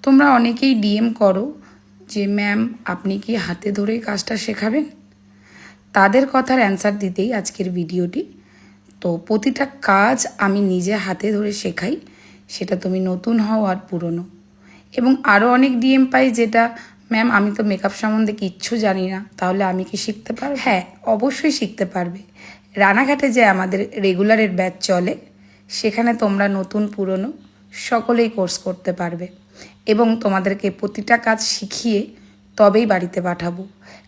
তোমরা অনেকেই ডিএম করো যে ম্যাম আপনি কি হাতে ধরেই কাজটা শেখাবেন। তাদের কথার অ্যান্সার দিতেই আজকের ভিডিওটি। তো প্রতিটা কাজ আমি নিজে হাতে ধরে শেখাই, সেটা তুমি নতুন হও আর পুরনো। এবং আরও অনেক ডিএম পাই যেটা ম্যাম আমি তো মেকআপ সম্বন্ধে কিচ্ছু জানি না, তাহলে আমি কি শিখতে পারবো? হ্যাঁ, অবশ্যই শিখতে পারবে। রানাঘাটে যে আমাদের রেগুলারের ব্যাচ চলে, সেখানে তোমরা নতুন পুরনো সকলেই কোর্স করতে পারবে এবং তোমাদেরকে প্রতিটা কাজ শিখিয়ে তবেই বাড়িতে পাঠাবো।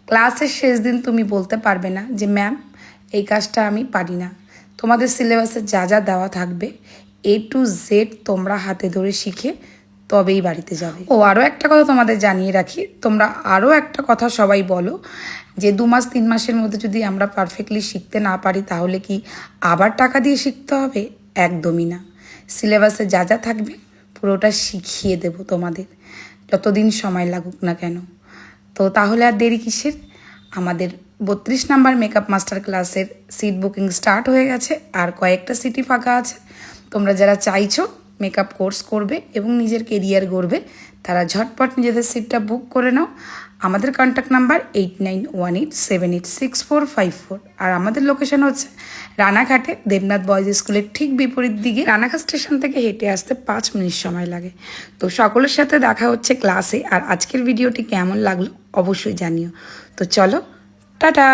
ক্লাসের শেষ দিন তুমি বলতে পারবে না যে ম্যাম এই কাজটা আমি পারি না। তোমাদের সিলেবাসে যা যা দেওয়া থাকবে A to Z তোমরা হাতে ধরে শিখে তবেই বাড়িতে যাবে। ও আরও একটা কথা তোমাদের জানিয়ে রাখি, তোমরা আরও একটা কথা সবাই বলো যে 2 মাস 3 মাসের মধ্যে যদি আমরা পারফেক্টলি শিখতে না পারি তাহলে কি আবার টাকা দিয়ে শিখতে হবে? একদমই না। সিলেবাসে যা যা থাকবে পুরোটা শিখিয়ে দেব তোমাদের, যতদিন সময় লাগুক না কেন। তো তাহলে আর দেরি কিসের? আমাদের 32 নাম্বার মেকআপ মাস্টার ক্লাসের সিট বুকিং স্টার্ট হয়ে গেছে, আর কয়েকটা সিটই ফাঁকা আছে। তোমরা যারা চাইছো মেকআপ কোর্স করবে এবং নিজের কেরিয়ার গড়বে, তারা ঝটপট নিজেদের সিটটা বুক করে নাও। আমাদের কন্ট্যাক্ট নাম্বার 8918786454, আর আমাদের লোকেশন হচ্ছে রানাঘাটে দেবনাথ বয়েজ স্কুলের ঠিক বিপরীত দিকে। রানাঘাট স্টেশন থেকে হেঁটে আসতে 5 মিনিট সময় লাগে। তো সকলের সাথে দেখা হচ্ছে ক্লাসে। আর আজকের ভিডিওটি কেমন লাগলো অবশ্যই জানিও। তো চলো, টাটা।